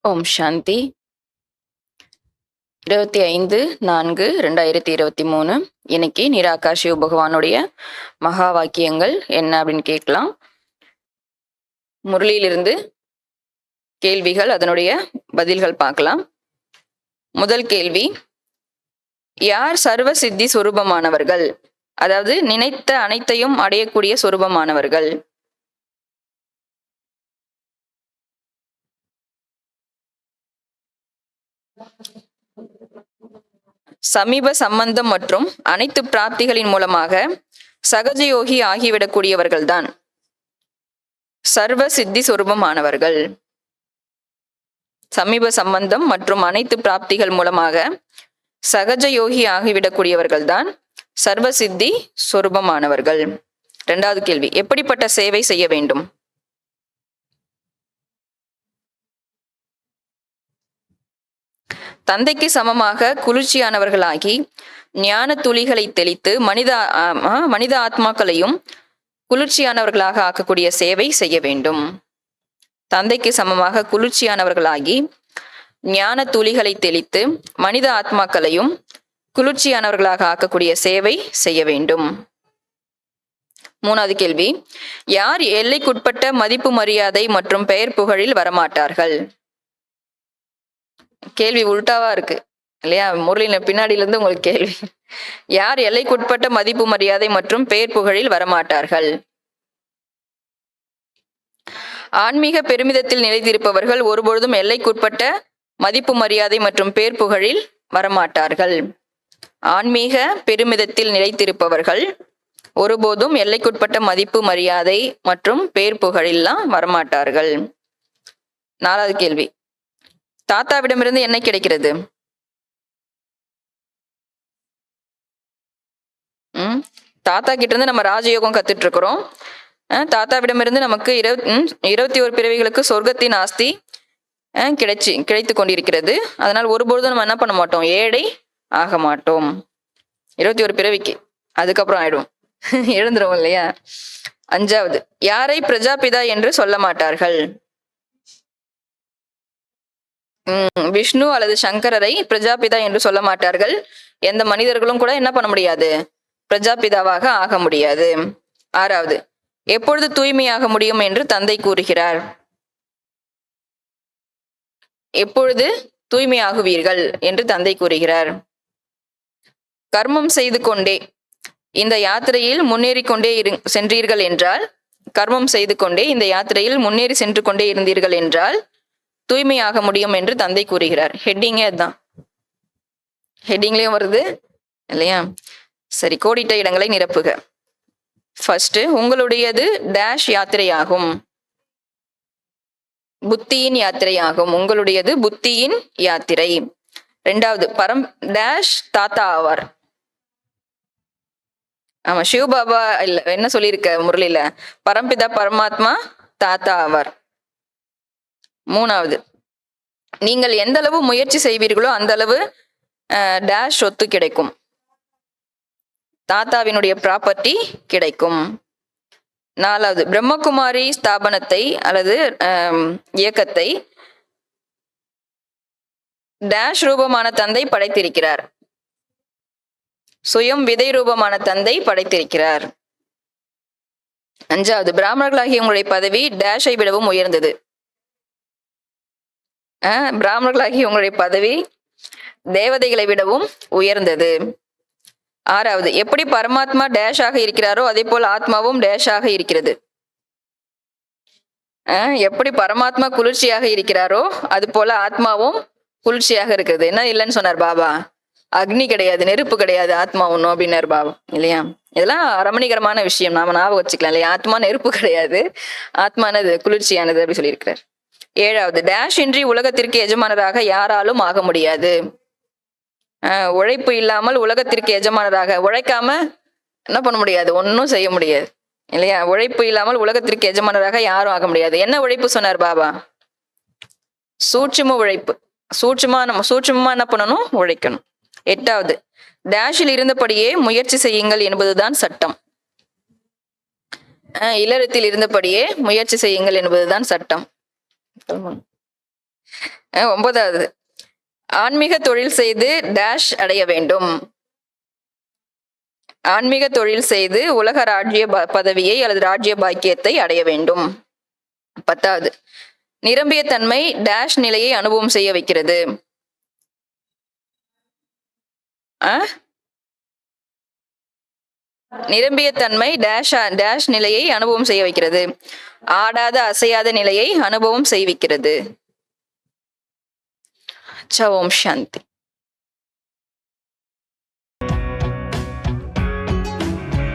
ஓம் சாந்தி. 25/4/2023 இன்னைக்கு நிராகார் சிவ பகவானுடைய மகா வாக்கியங்கள் என்ன அப்படின்னு கேட்கலாம். முரளியிலிருந்து கேள்விகள், அதனுடைய பதில்கள் பார்க்கலாம். முதல் கேள்வி, யார் சர்வ சித்தி சொரூபமானவர்கள்? அதாவது நினைத்த அனைத்தையும் அடையக்கூடிய சொரூபமானவர்கள். சமீப சம்பந்தம் மற்றும் அனைத்து பிராப்திகளின் மூலமாக சகஜயோகி ஆகிவிடக்கூடியவர்கள்தான் சர்வ சித்தி சொரூபமானவர்கள். சமீப சம்பந்தம் மற்றும் அனைத்து பிராப்திகள் மூலமாக சகஜயோகி ஆகிவிடக்கூடியவர்கள் தான் சர்வ சித்தி சொரூபமானவர்கள். இரண்டாவது கேள்வி, எப்படிப்பட்ட சேவை செய்ய வேண்டும்? தந்தைக்கு சமமாக குளிர்ச்சியானவர்களாகி ஞான துளிகளை தெளித்து மனித ஆத்மாக்களையும் குளிர்ச்சியானவர்களாக ஆக்கக்கூடிய சேவை செய்ய வேண்டும். தந்தைக்கு சமமாக குளிர்ச்சியானவர்களாகி ஞான துளிகளை தெளித்து மனித ஆத்மாக்களையும் குளிர்ச்சியானவர்களாக ஆக்கக்கூடிய சேவை செய்ய வேண்டும். மூணாவது கேள்வி, யார் எல்லைக்குட்பட்ட மதிப்பு மரியாதை மற்றும் பெயர் புகழில் வரமாட்டார்கள்? கேள்வி உல்டாவா இருக்கு இல்லையா? முரளியில பின்னாடியில இருந்து உங்களுக்கு கேள்வி. யார் எல்லைக்குட்பட்ட மதிப்பு மரியாதை மற்றும் பெயர் புகழில் வரமாட்டார்கள்? ஆன்மீக பெருமிதத்தில் நிலைத்திருப்பவர்கள் ஒருபொழுதும் எல்லைக்குட்பட்ட மதிப்பு மரியாதை மற்றும் பெயர் புகழில் வரமாட்டார்கள். ஆன்மீக பெருமிதத்தில் நிலைத்திருப்பவர்கள் ஒருபோதும் எல்லைக்குட்பட்ட மதிப்பு மரியாதை மற்றும் பெயர் புகழில்லாம் வரமாட்டார்கள். நாலாவது கேள்வி, தாத்தாவிடமிருந்து என்ன கிடைக்கிறது? தாத்தா கிட்ட இருந்து நம்ம ராஜயோகம் கத்துட்டு இருக்கிறோம். தாத்தாவிடமிருந்து நமக்கு 21 பிறவிகளுக்கு சொர்க்கத்தின் ஆஸ்தி கிடைத்து கொண்டிருக்கிறது. அதனால் ஒருபொழுதும் நம்ம என்ன பண்ண மாட்டோம், ஏழை ஆக மாட்டோம். 21 பிறவிக்கு அதுக்கப்புறம் ஆயிடும், எழுந்துரும் இல்லையா? அஞ்சாவது, யாரை பிரஜாபிதா என்று சொல்ல மாட்டார்கள்? விஷ்ணு அல்லது சங்கரரை பிரஜாபிதா என்று சொல்ல மாட்டார்கள். எந்த மனிதர்களும் கூட என்ன பண்ண முடியாது, பிரஜாபிதாவாக ஆக முடியாது. ஆறாவது, எப்பொழுது தூய்மையாக முடியும் என்று தந்தை கூறுகிறார்? எப்பொழுது தூய்மையாகுவீர்கள் என்று தந்தை கூறுகிறார்? கர்மம் செய்து கொண்டே இந்த யாத்திரையில் முன்னேறி கொண்டே சென்றீர்கள் என்றால், கர்மம் செய்து கொண்டே இந்த யாத்திரையில் முன்னேறி சென்று கொண்டே இருந்தீர்கள் என்றால் தூய்மையாக முடியும் என்று தந்தை கூறுகிறார். ஹெட்டிங்கே அதுதான், ஹெட்டிங்லயும் வருது இல்லையா? சரி, கோடிட்ட இடங்களை நிரப்புக. ஃபர்ஸ்ட், உங்களுடையது டேஷ் யாத்திரையாகும், புத்தியின் யாத்திரையாகும். உங்களுடையது புத்தியின் யாத்திரை. ரெண்டாவது, டேஷ் தாத்தா ஆவார். ஆமா, சிவபாபா இல்ல என்ன சொல்லியிருக்க முரளியில, பரம்பிதா பரமாத்மா தாத்தா ஆவார். மூணாவது, நீங்கள் எந்த அளவு முயற்சி செய்வீர்களோ அந்த அளவு டேஷ் சொத்து கிடைக்கும், தாத்தாவினுடைய ப்ராப்பர்ட்டி கிடைக்கும். நாலாவது, பிரம்மகுமாரி ஸ்தாபனத்தை அல்லது இயக்கத்தை டேஷ் ரூபமான தந்தை படைத்திருக்கிறார், சுயம் விதை ரூபமான தந்தை படைத்திருக்கிறார். அஞ்சாவது, பிராமணர்களாகிய உங்களுடைய பதவி டேஷை விடவும் உயர்ந்தது. பிராமணர்களாகிய உங்களுடைய பதவி தேவதைகளை விடவும் உயர்ந்தது. ஆறாவது, எப்படி பரமாத்மா டேஷாக இருக்கிறாரோ அதே போல் ஆத்மாவும் டேஷாக இருக்கிறது. எப்படி பரமாத்மா குளிர்ச்சியாக இருக்கிறாரோ அது போல ஆத்மாவும் குளிர்ச்சியாக இருக்கிறது. என்ன இல்லைன்னு சொன்னார் பாபா? அக்னி கிடையாது, நெருப்பு கிடையாது ஆத்மா ஒன்றும் அப்படின்னாரு பாபா இல்லையா? இதெல்லாம் ரமணிகரமான விஷயம், நாம ஞாபகம் வச்சுக்கலாம் இல்லையா? ஆத்மா நெருப்பு கிடையாது, ஆத்மானது குளிர்ச்சியானது அப்படி சொல்லியிருக்கிறார். ஏழாவது, டேஷ் இன்றி உலகத்திற்கு எஜமானராக யாராலும் ஆக முடியாது. உழைப்பு இல்லாமல் உலகத்திற்கு எஜமானராக, உழைக்காம என்ன பண்ண முடியாது, ஒன்னும் செய்ய முடியாது இல்லையா? உழைப்பு இல்லாமல் உலகத்திற்கு எஜமானராக யாரும் ஆக முடியாது. என்ன உழைப்பு சொன்னார் பாபா? சூட்சும உழைப்பு. சூட்சுமமா என்ன பண்ணணும், உழைக்கணும். எட்டாவது, டேஷில் இருந்தபடியே முயற்சி செய்யுங்கள் என்பதுதான் சட்டம். இல்லறத்தில் இருந்தபடியே முயற்சி செய்யுங்கள் என்பதுதான் சட்டம். 9வது, ஆன்மீக தொழில் செய்து டேஷ் அடைய வேண்டும். ஆன்மீக தொழில் செய்து உலக ராஜ்ய பதவியை அல்லது ராஜ்ய பாக்கியத்தை அடைய வேண்டும். 10வது, நிரம்பிய தன்மை டேஷ் நிலையை அனுபவம் செய்ய வைக்கிறது. நிரம்பிய தன்மை டேஷ் நிலையை அனுபவம் செய்ய வைக்கிறது. ஆடாத அசையாத நிலையை அனுபவம் செய்விக்கிறது. ஓம் சாந்தி.